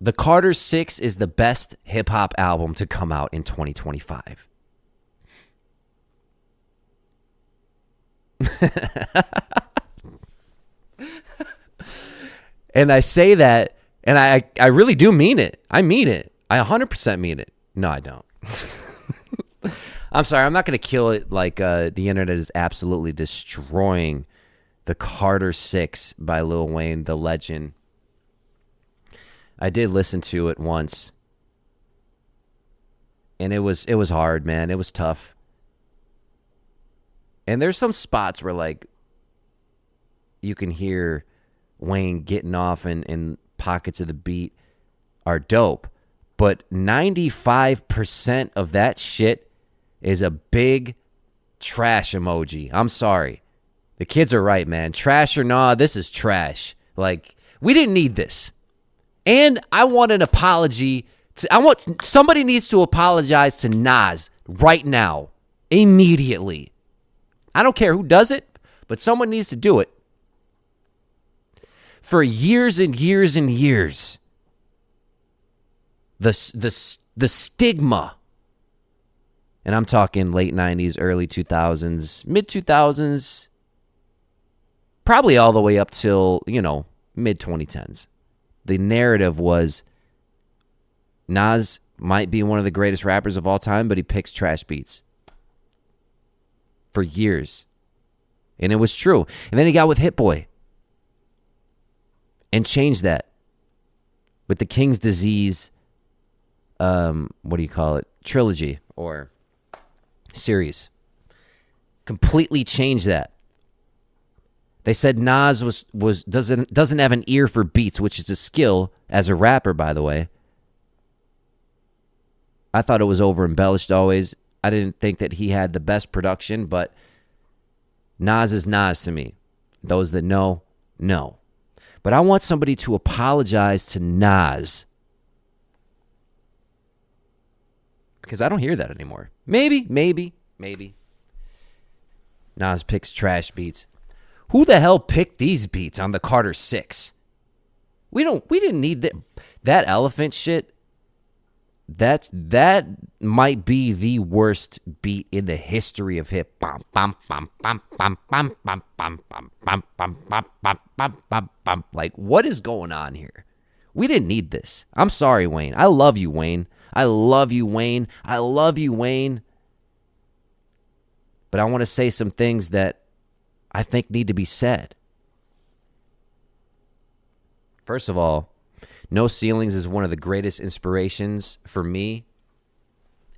The Carter 6 is the best hip-hop album to come out in 2025. And I say that, and I really do mean it. I mean it. I 100% mean it. No, I don't. I'm sorry. I'm not going to kill it like the internet is absolutely destroying the Carter 6 by Lil Wayne, the legend. I did listen to it once, and it was hard, man. It was tough. And there's some spots where, like, you can hear Wayne getting off and pockets of the beat are dope. But 95% of that shit is a big trash emoji. I'm sorry. The kids are right, man. Trash or nah, this is trash. Like, we didn't need this. And I want an apology. Somebody needs to apologize to Nas right now, immediately. I don't care who does it, but someone needs to do it. For years and years and years, the stigma, and I'm talking late 90s, early 2000s, mid 2000s, probably all the way up till, mid 2010s. The narrative was Nas might be one of the greatest rappers of all time, but he picks trash beats. For years. And it was true. And then he got with Hit Boy and changed that with the King's Disease, trilogy or series. Completely changed that. They said Nas doesn't have an ear for beats, which is a skill as a rapper, by the way. I thought it was over embellished always. I didn't think that he had the best production, but Nas is Nas to me. Those that know. But I want somebody to apologize to Nas. Because I don't hear that anymore. Maybe. Nas picks trash beats. Who the hell picked these beats on the Carter 6? We didn't need that elephant shit. That might be the worst beat in the history of hip. Like, what is going on here? We didn't need this. I'm sorry, Wayne. I love you, Wayne. But I want to say some things that I think need to be said. First of all, No Ceilings is one of the greatest inspirations for me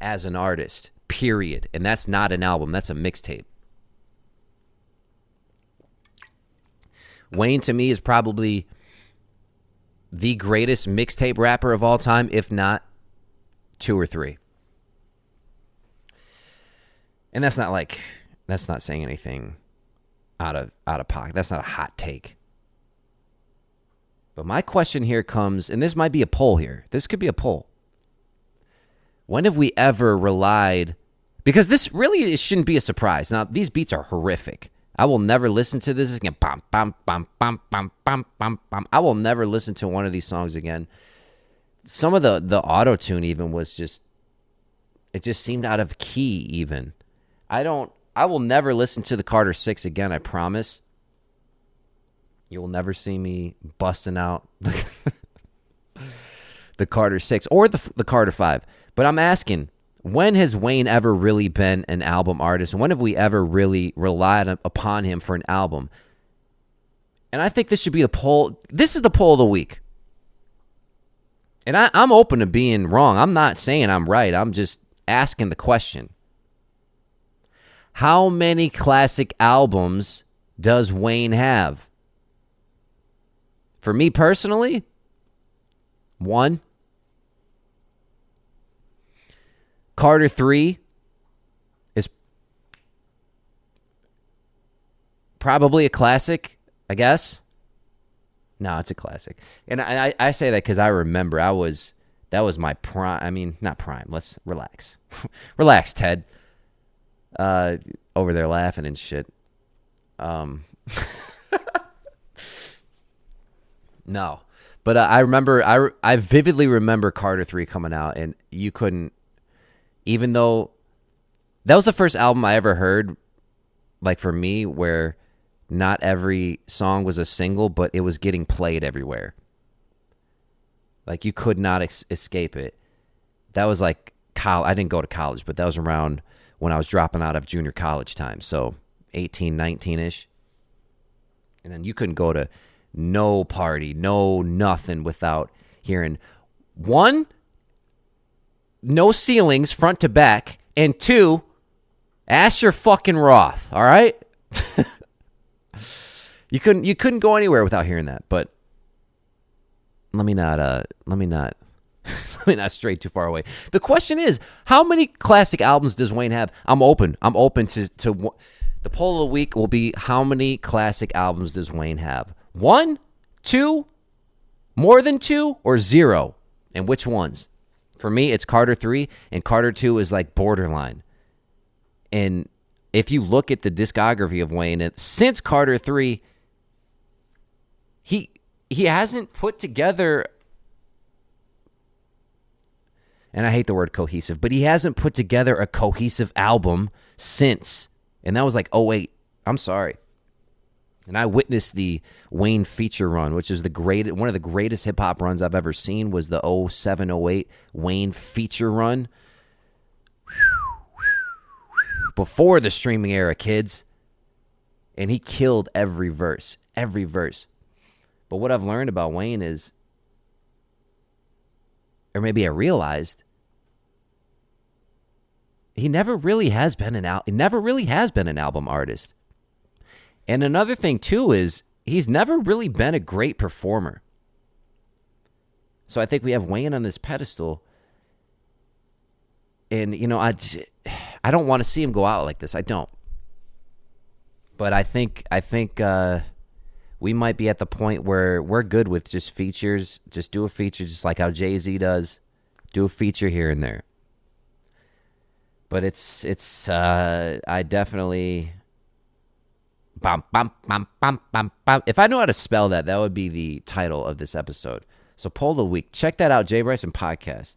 as an artist, period. And that's not an album. That's a mixtape. Wayne, to me, is probably the greatest mixtape rapper of all time, if not 2 or 3. And that's not saying anything out of pocket. That's not a hot take. But my question here comes, and this might be a poll here. This could be a poll. When have we ever relied, because this really shouldn't be a surprise. Now, these beats are horrific. I will never listen to this again. Bam, bam, bam, bam, bam, bam, bam, bam. I will never listen to one of these songs again. Some of the auto-tune even was just, it just seemed out of key even. I will never listen to the Carter 6 again, I promise. You will never see me busting out the Carter 6 or the Carter 5. But I'm asking, when has Wayne ever really been an album artist? When have we ever really relied upon him for an album? And I think this should be the poll. This is the poll of the week. And I'm open to being wrong. I'm not saying I'm right. I'm just asking the question. How many classic albums does Wayne have? For me personally, 1. Carter 3 is probably a classic, I guess. No, it's a classic. And I say that because I remember that was my prime. I mean, not prime. Let's relax. Relax, Ted. Over there laughing and shit. No. But I vividly remember Carter 3 coming out, and you couldn't, even though that was the first album I ever heard, like for me, where not every song was a single, but it was getting played everywhere. Like you could not escape it. That was like I didn't go to college, but that was around when I was dropping out of junior college time. So 18, 19-ish. And then you couldn't go to no party, no nothing without hearing, one, no ceilings front to back, and two, Asher fucking Roth, all right? You couldn't go anywhere without hearing that. But let me not stray too far away. The question is, how many classic albums does Wayne have? I'm open to the poll of the week will be, how many classic albums does Wayne have? 1, 2, more than 2, or 0? And which ones? For me, it's Carter 3, and Carter 2 is like borderline. And if you look at the discography of Wayne, since Carter 3, he hasn't put together, and I hate the word cohesive, but he hasn't put together a cohesive album since. And that was like 08. I'm sorry. And I witnessed the Wayne feature run, which is one of the greatest hip-hop runs I've ever seen, was the 07, 08 Wayne feature run. Before the streaming era, kids. And he killed every verse. But what I've learned about Wayne is, or maybe I realized, he never really has been an album artist. And another thing too is he's never really been a great performer. So I think we have Wayne on this pedestal, and I don't want to see him go out like this. I don't. But I think we might be at the point where we're good with just features. Just do a feature, just like how Jay-Z does. Do a feature here and there. But I definitely, bum, bum, bum, bum, bum, bum. If I know how to spell that, that would be the title of this episode. So poll of the week. Check that out, Bryson Podcast.